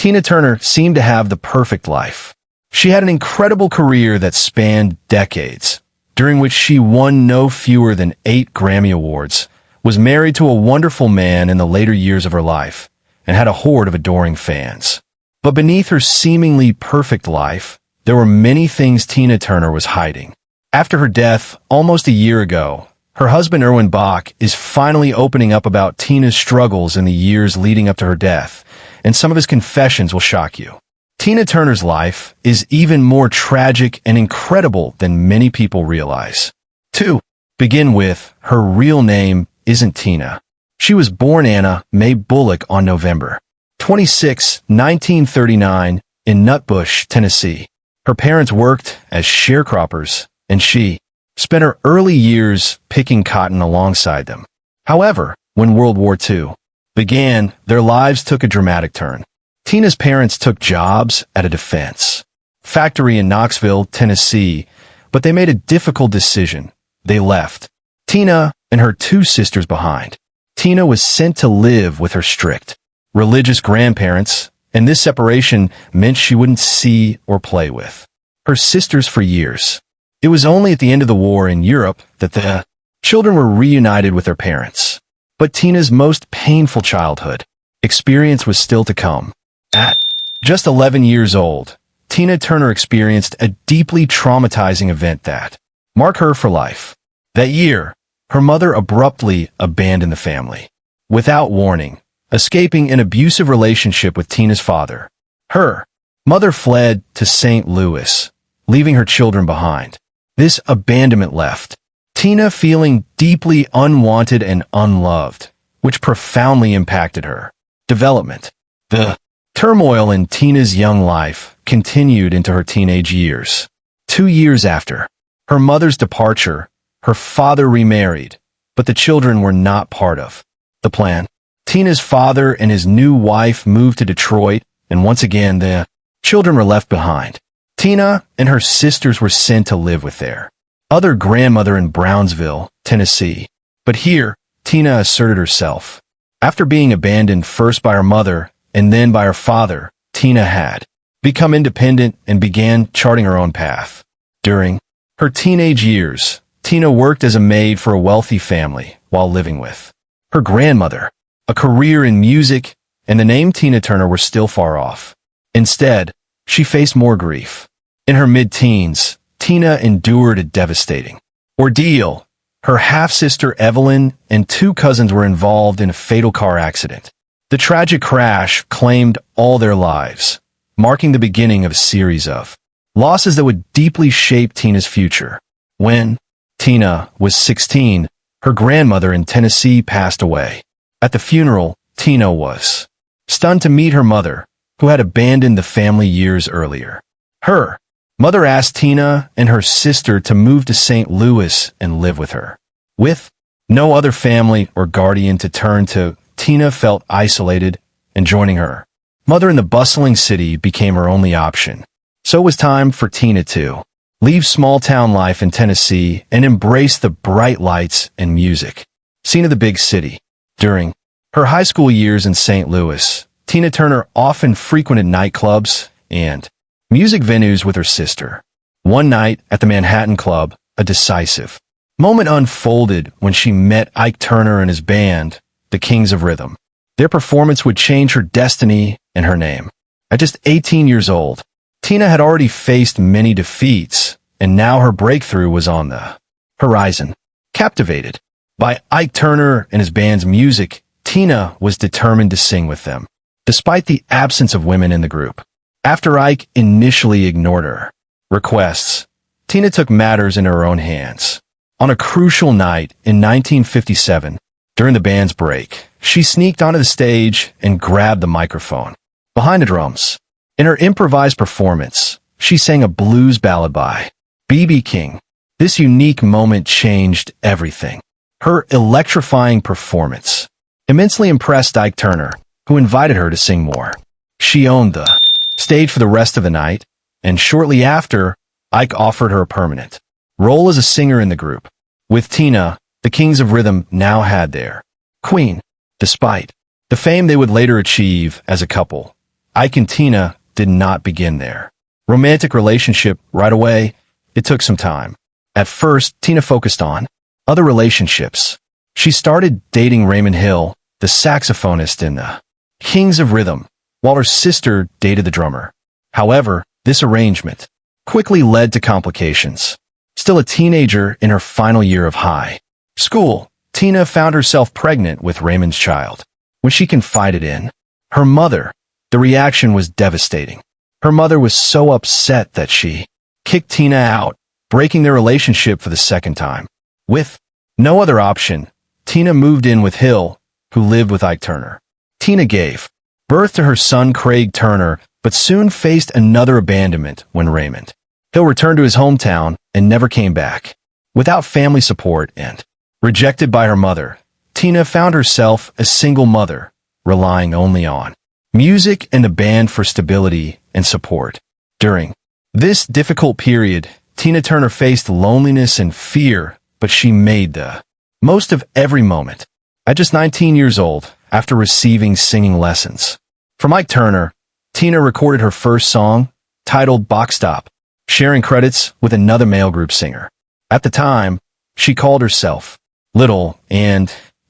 Tina Turner seemed to have the perfect life. She had an incredible career that spanned decades, during which she won no fewer than 8 Grammy Awards, was married to a wonderful man in the later years of her life, and had a horde of adoring fans. But beneath her seemingly perfect life, there were many things Tina Turner was hiding. After her death, almost a year ago, her husband Erwin Bach is finally opening up about Tina's struggles in the years leading up to her death, and some of his confessions will shock you. Tina Turner's life is even more tragic and incredible than many people realize. To begin with, her real name isn't Tina. She was born Anna Mae Bullock on November 26, 1939, in Nutbush, Tennessee. Her parents worked as sharecroppers, and she spent her early years picking cotton alongside them. However, when World War II began, their lives took a dramatic turn. Tina's parents took jobs at a defense factory in Knoxville, Tennessee, but they made a difficult decision. They left Tina and her 2 sisters behind. Tina was sent to live with her strict religious grandparents, and this separation meant she wouldn't see or play with her sisters for years. It was only at the end of the war in Europe that the children were reunited with their parents. But Tina's most painful childhood experience was still to come. At just 11 years old, Tina Turner experienced a deeply traumatizing event that marked her for life. That year, her mother abruptly abandoned the family, without warning, escaping an abusive relationship with Tina's father. Her mother fled to St. Louis, leaving her children behind. This abandonment left Tina feeling deeply unwanted and unloved, which profoundly impacted her development. The turmoil in Tina's young life continued into her teenage years. 2 years after her mother's departure, her father remarried, but the children were not part of the plan. Tina's father and his new wife moved to Detroit, and once again the children were left behind. Tina and her sisters were sent to live with their other grandmother in Brownsville, Tennessee. But here, Tina asserted herself. After being abandoned first by her mother and then by her father, Tina had become independent and began charting her own path. During her teenage years, Tina worked as a maid for a wealthy family while living with her grandmother. A career in music and the name Tina Turner were still far off. Instead, she faced more grief. In her mid-teens, Tina endured a devastating ordeal. Her half-sister Evelyn and 2 cousins were involved in a fatal car accident. The tragic crash claimed all their lives, marking the beginning of a series of losses that would deeply shape Tina's future. When Tina was 16, her grandmother in Tennessee passed away. At the funeral, Tina was stunned to meet her mother, who had abandoned the family years earlier. Her mother asked Tina and her sister to move to St. Louis and live with her. With no other family or guardian to turn to, Tina felt isolated, and joining her mother in the bustling city became her only option. So it was time for Tina to leave small-town life in Tennessee and embrace the bright lights and music seen of the big city. During her high school years in St. Louis, Tina Turner often frequented nightclubs and music venues with her sister. One night at the Manhattan Club, a decisive moment unfolded when she met Ike Turner and his band, the Kings of Rhythm. Their performance would change her destiny and her name. At just 18 years old, Tina had already faced many defeats, and now her breakthrough was on the horizon. Captivated by Ike Turner and his band's music, Tina was determined to sing with them, despite the absence of women in the group. After Ike initially ignored her requests, Tina took matters in her own hands. On a crucial night in 1957, during the band's break, she sneaked onto the stage and grabbed the microphone behind the drums. In her improvised performance, she sang a blues ballad by B.B. King. This unique moment changed everything. Her electrifying performance immensely impressed Ike Turner, who invited her to sing more. She owned the stage for the rest of the night, and shortly after, Ike offered her a permanent role as a singer in the group. With Tina, the Kings of Rhythm now had their queen. Despite the fame they would later achieve as a couple, Ike and Tina did not begin there. Romantic relationship right away, it took some time. At first, Tina focused on other relationships. She started dating Raymond Hill, the saxophonist in the Kings of Rhythm, while her sister dated the drummer. However, this arrangement quickly led to complications. Still a teenager in her final year of high school, Tina found herself pregnant with Raymond's child. When she confided in her mother, the reaction was devastating. Her mother was so upset that she kicked Tina out, breaking their relationship for the second time. With no other option, Tina moved in with Hill, who lived with Ike Turner. Tina gave birth to her son Craig Turner, but soon faced another abandonment when Raymond Hill returned to his hometown and never came back. Without family support and rejected by her mother, Tina found herself a single mother, relying only on music and the band for stability and support. During this difficult period, Tina Turner faced loneliness and fear, but she made the most of every moment. At just 19 years old, after receiving singing lessons from Ike Turner, Tina recorded her first song, titled Box Stop, sharing credits with another male group singer. At the time, she called herself Little,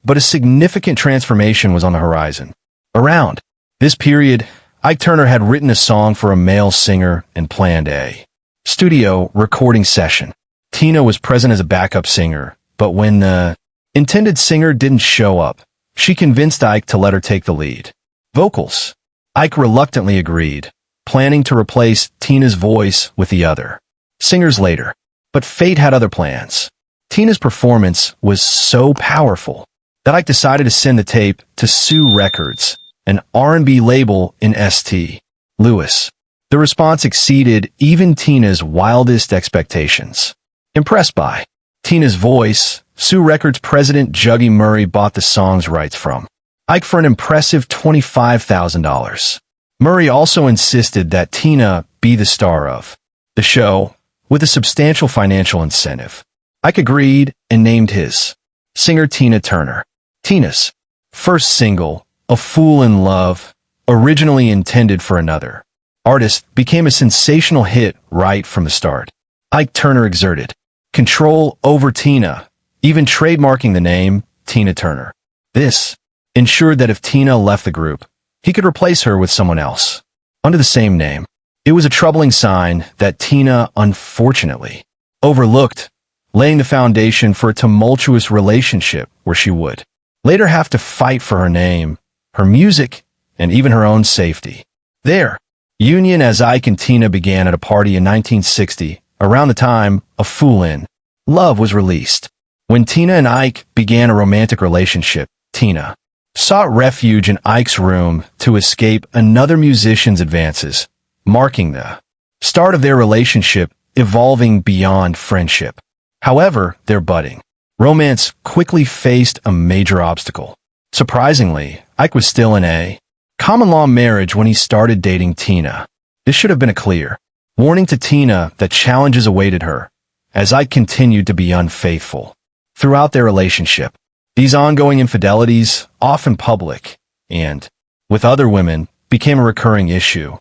but a significant transformation was on the horizon. Around this period, Ike Turner had written a song for a male singer and planned a studio recording session. Tina was present as a backup singer, but when the intended singer didn't show up, she convinced Ike to let her take the lead vocals. Ike reluctantly agreed, planning to replace Tina's voice with the other singers later. But fate had other plans. Tina's performance was so powerful that Ike decided to send the tape to Sue Records, an R&B label in St. Louis. The response exceeded even Tina's wildest expectations. Impressed by Tina's voice, Sue Records president Juggy Murray bought the song's rights from Ike for an impressive $25,000. Murray also insisted that Tina be the star of the show, with a substantial financial incentive. Ike agreed and named his singer Tina Turner. Tina's first single, A Fool in Love, originally intended for another artist, became a sensational hit right from the start. Ike Turner exerted control over Tina, even trademarking the name Tina Turner. This ensured that if Tina left the group, he could replace her with someone else under the same name. It was a troubling sign that Tina unfortunately overlooked, laying the foundation for a tumultuous relationship where she would later have to fight for her name, her music, and even her own safety. Their union as Ike and Tina began at a party in 1960, around the time A Fool in Love was released. When Tina and Ike began a romantic relationship, Tina sought refuge in Ike's room to escape another musician's advances, marking the start of their relationship evolving beyond friendship. However, their budding romance quickly faced a major obstacle. Surprisingly, Ike was still in a common-law marriage when he started dating Tina. This should have been a clear warning to Tina that challenges awaited her, as Ike continued to be unfaithful throughout their relationship. These ongoing infidelities, often public, and with other women, became a recurring issue.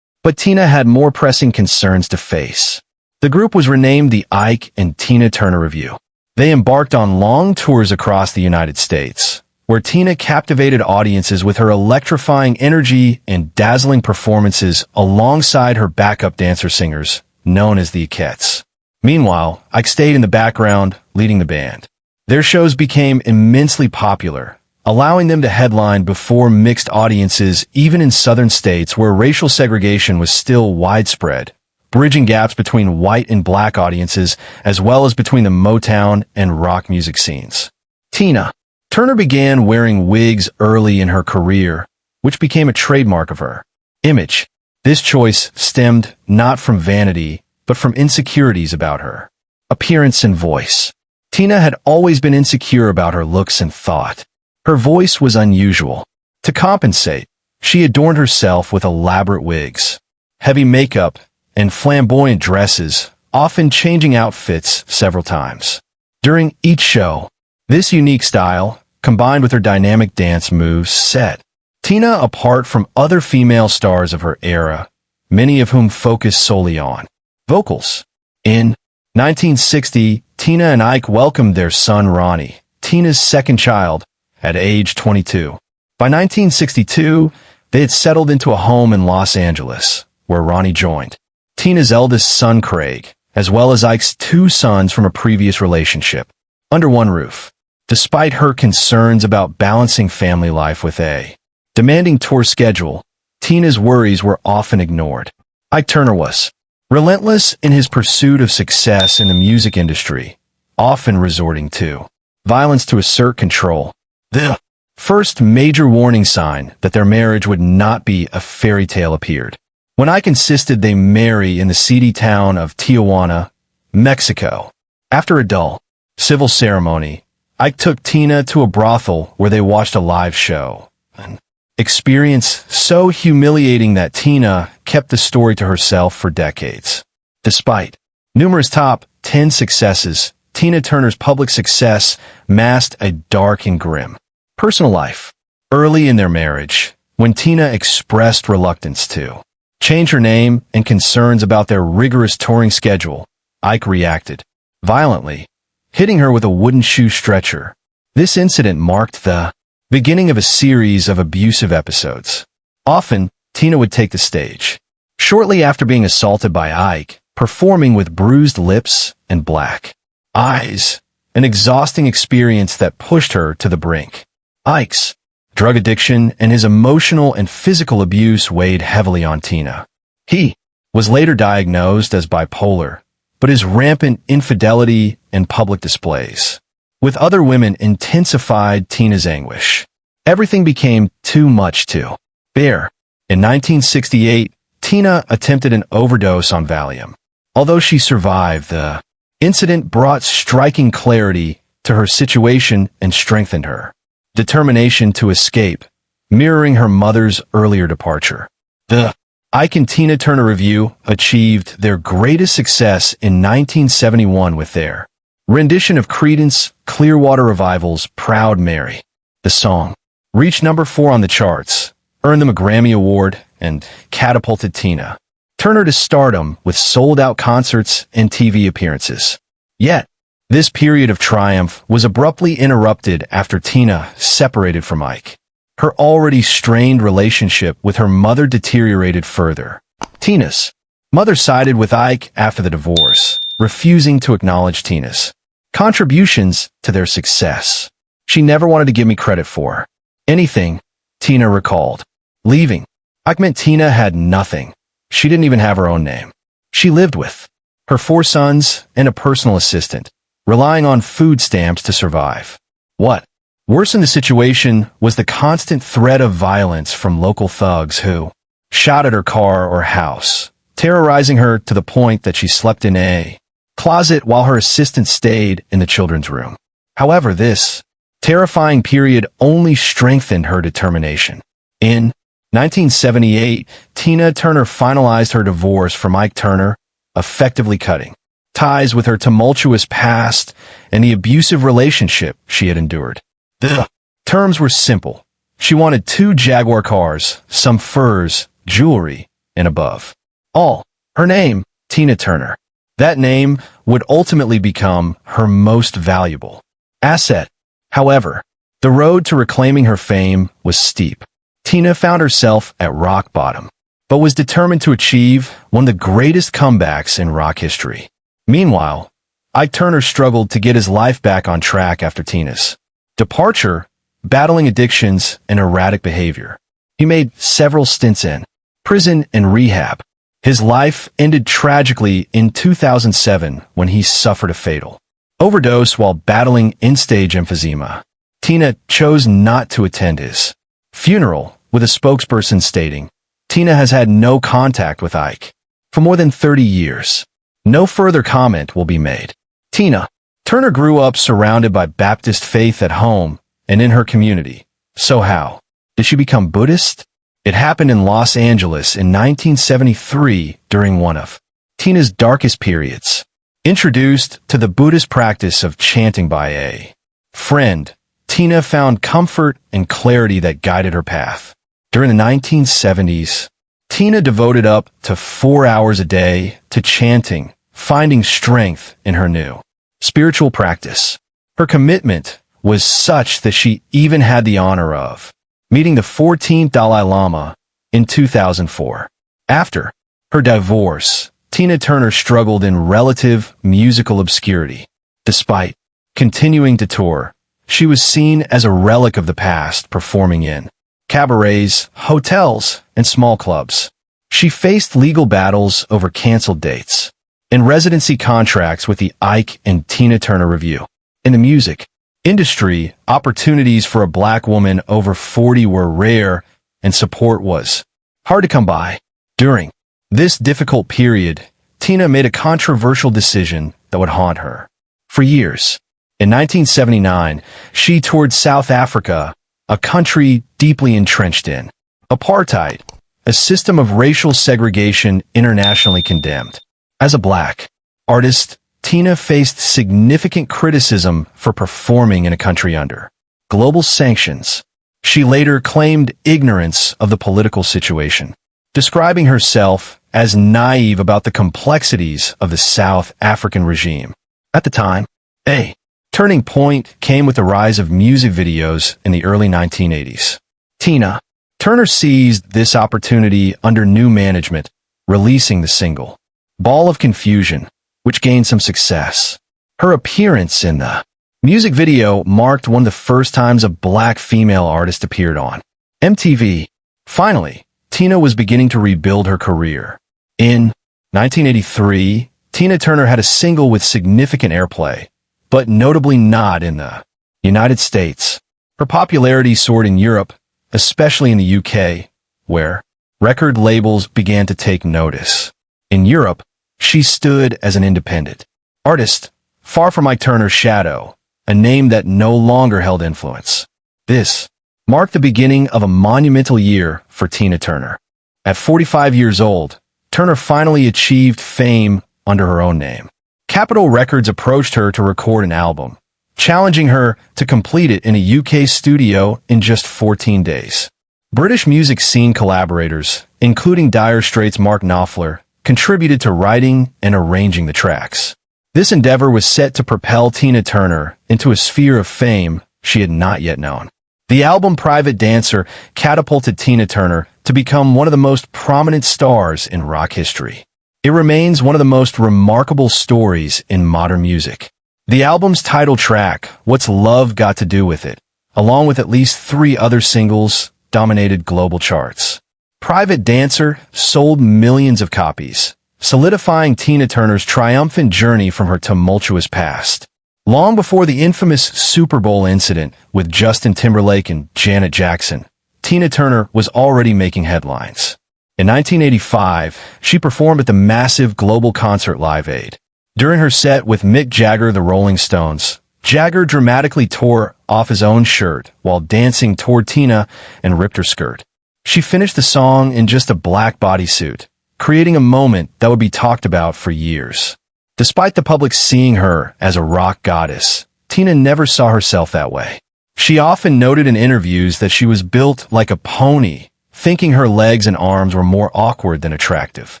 But Tina had more pressing concerns to face. The group was renamed the Ike and Tina Turner Review. They embarked on long tours across the United States, where Tina captivated audiences with her electrifying energy and dazzling performances alongside her backup dancer singers, known as the Ikettes. Meanwhile, Ike stayed in the background, leading the band. Their shows became immensely popular, allowing them to headline before mixed audiences even in southern states where racial segregation was still widespread, bridging gaps between white and black audiences as well as between the Motown and rock music scenes. Tina Turner began wearing wigs early in her career, which became a trademark of her image. This choice stemmed not from vanity, but from insecurities about her appearance and voice. Tina had always been insecure about her looks and thought her voice was unusual. To compensate, she adorned herself with elaborate wigs, heavy makeup, and flamboyant dresses, often changing outfits several times during each show. This unique style, combined with her dynamic dance moves, set Tina, apart from other female stars of her era, many of whom focused solely on vocals. In 1960, Tina and Ike welcomed their son Ronnie, Tina's second child, at age 22. By 1962, they had settled into a home in Los Angeles, where Ronnie joined Tina's eldest son Craig, as well as Ike's two sons from a previous relationship, under one roof. Despite her concerns about balancing family life with a demanding tour schedule, Tina's worries were often ignored. Ike Turner was relentless in his pursuit of success in the music industry, often resorting to violence to assert control. The first major warning sign that their marriage would not be a fairy tale appeared when Ike insisted they marry in the seedy town of Tijuana, Mexico. After a dull civil ceremony, Ike took Tina to a brothel where they watched a live show, an experience so humiliating that Tina kept the story to herself for decades. Despite numerous top 10 successes, Tina Turner's public success masked a dark and grim personal life. Early in their marriage, when Tina expressed reluctance to change her name and concerns about their rigorous touring schedule, Ike reacted violently, hitting her with a wooden shoe stretcher. This incident marked the beginning of a series of abusive episodes. Often, Tina would take the stage, shortly after being assaulted by Ike, performing with bruised lips and black eyes, an exhausting experience that pushed her to the brink. Ike's drug addiction and his emotional and physical abuse weighed heavily on Tina. He was later diagnosed as bipolar, but his rampant infidelity and public displays with other women intensified Tina's anguish. Everything became too much to bear. In 1968, Tina attempted an overdose on Valium. Although she survived, the incident brought striking clarity to her situation and strengthened her determination to escape, mirroring her mother's earlier departure. The Ike and Tina Turner Revue achieved their greatest success in 1971 with their rendition of Creedence Clearwater Revival's Proud Mary. The song reached number 4 on the charts, earned them a Grammy Award, and catapulted Tina Turner to stardom with sold-out concerts and TV appearances. Yet, this period of triumph was abruptly interrupted after Tina separated from Ike. Her already strained relationship with her mother deteriorated further. Tina's mother sided with Ike after the divorce, refusing to acknowledge Tina's contributions to their success. She never wanted to give me credit for anything, Tina recalled. Leaving Ike meant Tina had nothing. She didn't even have her own name. She lived with her 4 sons and a personal assistant, relying on food stamps to survive. What worsened the situation was the constant threat of violence from local thugs who shot at her car or house, terrorizing her to the point that she slept in a closet while her assistant stayed in the children's room. However, this terrifying period only strengthened her determination. In 1978, Tina Turner finalized her divorce from Ike Turner, effectively cutting ties with her tumultuous past and the abusive relationship she had endured. The terms were simple. She wanted 2 Jaguar cars, some furs, jewelry, and above all, her name, Tina Turner. That name would ultimately become her most valuable asset. However, the road to reclaiming her fame was steep. Tina found herself at rock bottom, but was determined to achieve one of the greatest comebacks in rock history. Meanwhile, Ike Turner struggled to get his life back on track after Tina's departure, battling addictions and erratic behavior. He made several stints in prison and rehab. His life ended tragically in 2007 when he suffered a fatal overdose while battling end-stage emphysema. Tina chose not to attend his funeral, with a spokesperson stating, "Tina has had no contact with Ike for more than 30 years. No further comment will be made." Tina Turner grew up surrounded by Baptist faith at home and in her community. So how did she become Buddhist? It happened in Los Angeles in 1973 during one of Tina's darkest periods. Introduced to the Buddhist practice of chanting by a friend, Tina found comfort and clarity that guided her path. During the 1970s, Tina devoted up to 4 hours a day to chanting, finding strength in her new spiritual practice. Her commitment was such that she even had the honor of meeting the 14th Dalai Lama in 2004. After her divorce, Tina Turner struggled in relative musical obscurity. Despite continuing to tour, she was seen as a relic of the past, performing in cabarets, hotels, and small clubs. She faced legal battles over canceled dates and residency contracts with the Ike and Tina Turner Review. In the music industry, opportunities for a black woman over 40 were rare, and support was hard to come by. During this difficult period, Tina made a controversial decision that would haunt her for years. In 1979, she toured South Africa, a country deeply entrenched in apartheid, a system of racial segregation internationally condemned. As a black artist, Tina faced significant criticism for performing in a country under global sanctions. She later claimed ignorance of the political situation, describing herself as naive about the complexities of the South African regime. At the time, a turning point came with the rise of music videos in the early 1980s. Tina Turner seized this opportunity under new management, releasing the single Ball of Confusion, which gained some success. Her appearance in the music video marked one of the first times a black female artist appeared on MTV. Finally, Tina was beginning to rebuild her career. In 1983, Tina Turner had a single with significant airplay, but notably not in the United States. Her popularity soared in Europe, especially in the UK, where record labels began to take notice. In Europe, she stood as an independent artist, far from Ike Turner's shadow, a name that no longer held influence. This marked the beginning of a monumental year for Tina Turner. At 45 years old, Turner finally achieved fame under her own name. Capitol Records approached her to record an album, challenging her to complete it in a UK studio in just 14 days. British music scene collaborators, including Dire Straits' Mark Knopfler, contributed to writing and arranging the tracks. This endeavor was set to propel Tina Turner into a sphere of fame she had not yet known. The album Private Dancer catapulted Tina Turner to become one of the most prominent stars in rock history. It remains one of the most remarkable stories in modern music. The album's title track, What's Love Got to Do With It, along with at least 3 other singles, dominated global charts. Private Dancer sold millions of copies, solidifying Tina Turner's triumphant journey from her tumultuous past. Long before the infamous Super Bowl incident with Justin Timberlake and Janet Jackson, Tina Turner was already making headlines. In 1985, she performed at the massive global concert Live Aid. During her set with Mick Jagger, the Rolling Stones, Jagger dramatically tore off his own shirt while dancing toward Tina and ripped her skirt. She finished the song in just a black bodysuit, creating a moment that would be talked about for years. Despite the public seeing her as a rock goddess, Tina never saw herself that way. She often noted in interviews that she was built like a pony, thinking her legs and arms were more awkward than attractive.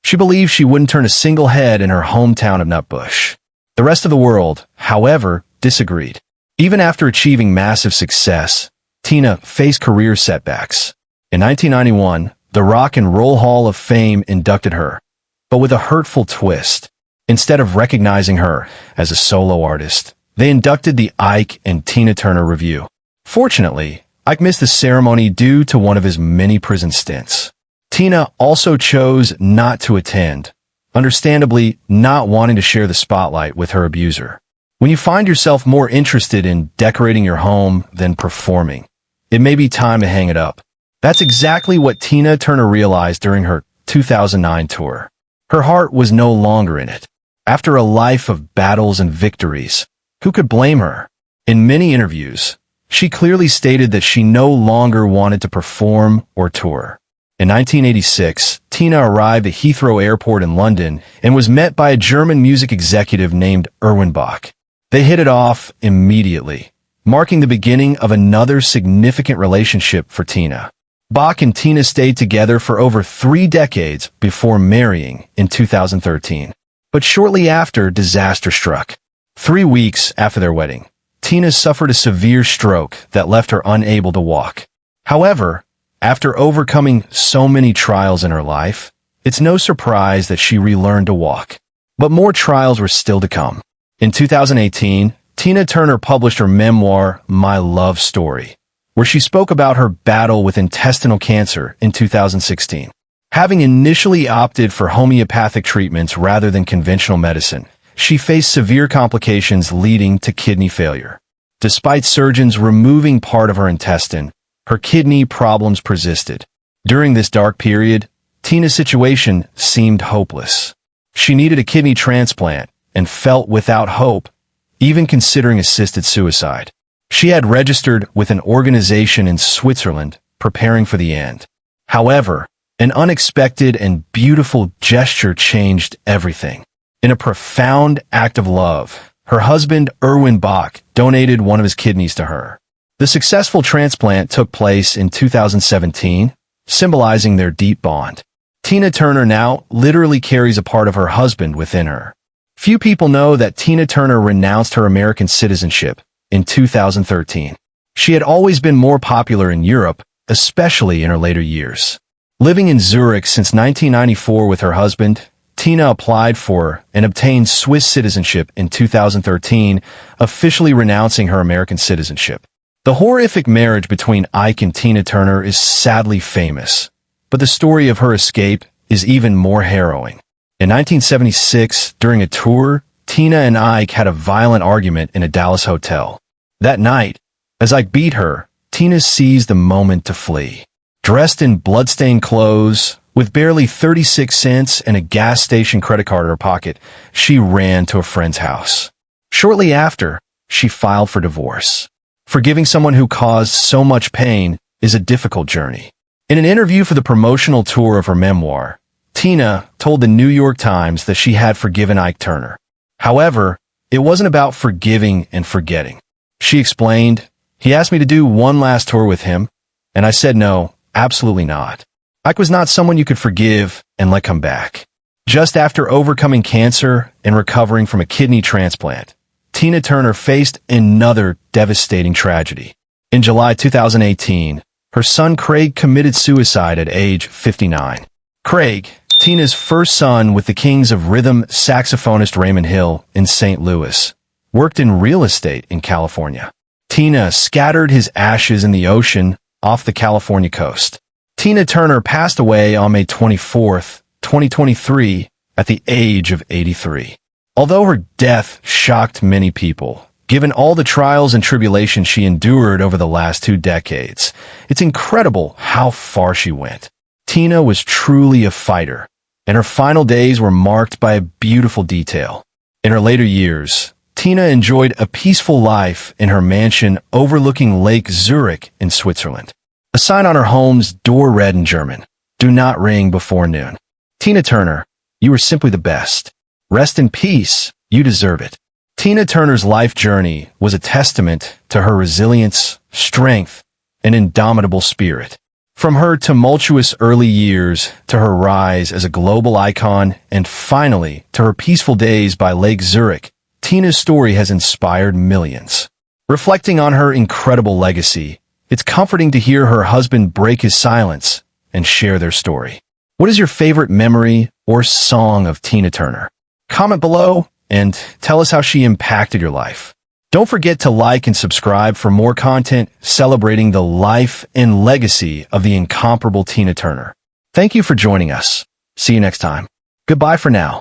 She believed she wouldn't turn a single head in her hometown of Nutbush. The rest of the world, however, disagreed. Even after achieving massive success, Tina faced career setbacks. In 1991, the Rock and Roll Hall of Fame inducted her, but with a hurtful twist. Instead of recognizing her as a solo artist, they inducted the Ike and Tina Turner Review. Fortunately, Ike missed the ceremony due to one of his many prison stints. Tina also chose not to attend, understandably not wanting to share the spotlight with her abuser. When you find yourself more interested in decorating your home than performing, it may be time to hang it up. That's exactly what Tina Turner realized during her 2009 tour. Her heart was no longer in it. After a life of battles and victories, who could blame her? In many interviews, she clearly stated that she no longer wanted to perform or tour. In 1986, Tina arrived at Heathrow Airport in London and was met by a German music executive named Erwin Bach. They hit it off immediately, marking the beginning of another significant relationship for Tina. Bach and Tina stayed together for over 3 decades before marrying in 2013. But shortly after, disaster struck. 3 weeks after their wedding, Tina suffered a severe stroke that left her unable to walk. However, after overcoming so many trials in her life, it's no surprise that she relearned to walk. But more trials were still to come. In 2018, Tina Turner published her memoir, My Love Story, where she spoke about her battle with intestinal cancer in 2016. Having initially opted for homeopathic treatments rather than conventional medicine, she faced severe complications leading to kidney failure. Despite surgeons removing part of her intestine, her kidney problems persisted. During this dark period, Tina's situation seemed hopeless. She needed a kidney transplant and felt without hope, even considering assisted suicide. She had registered with an organization in Switzerland, preparing for the end. However, an unexpected and beautiful gesture changed everything. In a profound act of love, her husband, Erwin Bach, donated one of his kidneys to her. The successful transplant took place in 2017, symbolizing their deep bond. Tina Turner now literally carries a part of her husband within her. Few people know that Tina Turner renounced her American citizenship in 2013. She had always been more popular in Europe, especially in her later years. Living in Zurich since 1994 with her husband, Tina applied for and obtained Swiss citizenship in 2013, officially renouncing her American citizenship. The horrific marriage between Ike and Tina Turner is sadly famous, but the story of her escape is even more harrowing. In 1976, during a tour, Tina and Ike had a violent argument in a Dallas hotel. That night, as Ike beat her, Tina seized the moment to flee. Dressed in bloodstained clothes, with barely 36 cents and a gas station credit card in her pocket, she ran to a friend's house. Shortly after, she filed for divorce. Forgiving someone who caused so much pain is a difficult journey. In an interview for the promotional tour of her memoir, Tina told the New York Times that she had forgiven Ike Turner. However, it wasn't about forgiving and forgetting. She explained, "He asked me to do one last tour with him, and I said no, absolutely not. Ike was not someone you could forgive and let come back." Just after overcoming cancer and recovering from a kidney transplant, Tina Turner faced another devastating tragedy. In July 2018, her son Craig committed suicide at age 59. Craig, Tina's first son with the Kings of Rhythm saxophonist Raymond Hill in St. Louis, worked in real estate in California. Tina scattered his ashes in the ocean off the California coast. Tina Turner passed away on May 24, 2023, at the age of 83. Although her death shocked many people, given all the trials and tribulations she endured over the last 2 decades, it's incredible how far she went. Tina was truly a fighter, and her final days were marked by a beautiful detail. In her later years, Tina enjoyed a peaceful life in her mansion overlooking Lake Zurich in Switzerland. A sign on her home's door read in German, "Do not ring before noon." Tina Turner, you were simply the best. Rest in peace, you deserve it. Tina Turner's life journey was a testament to her resilience, strength, and indomitable spirit. From her tumultuous early years to her rise as a global icon and finally to her peaceful days by Lake Zurich, Tina's story has inspired millions. Reflecting on her incredible legacy, it's comforting to hear her husband break his silence and share their story. What is your favorite memory or song of Tina Turner? Comment below and tell us how she impacted your life. Don't forget to like and subscribe for more content celebrating the life and legacy of the incomparable Tina Turner. Thank you for joining us. See you next time. Goodbye for now.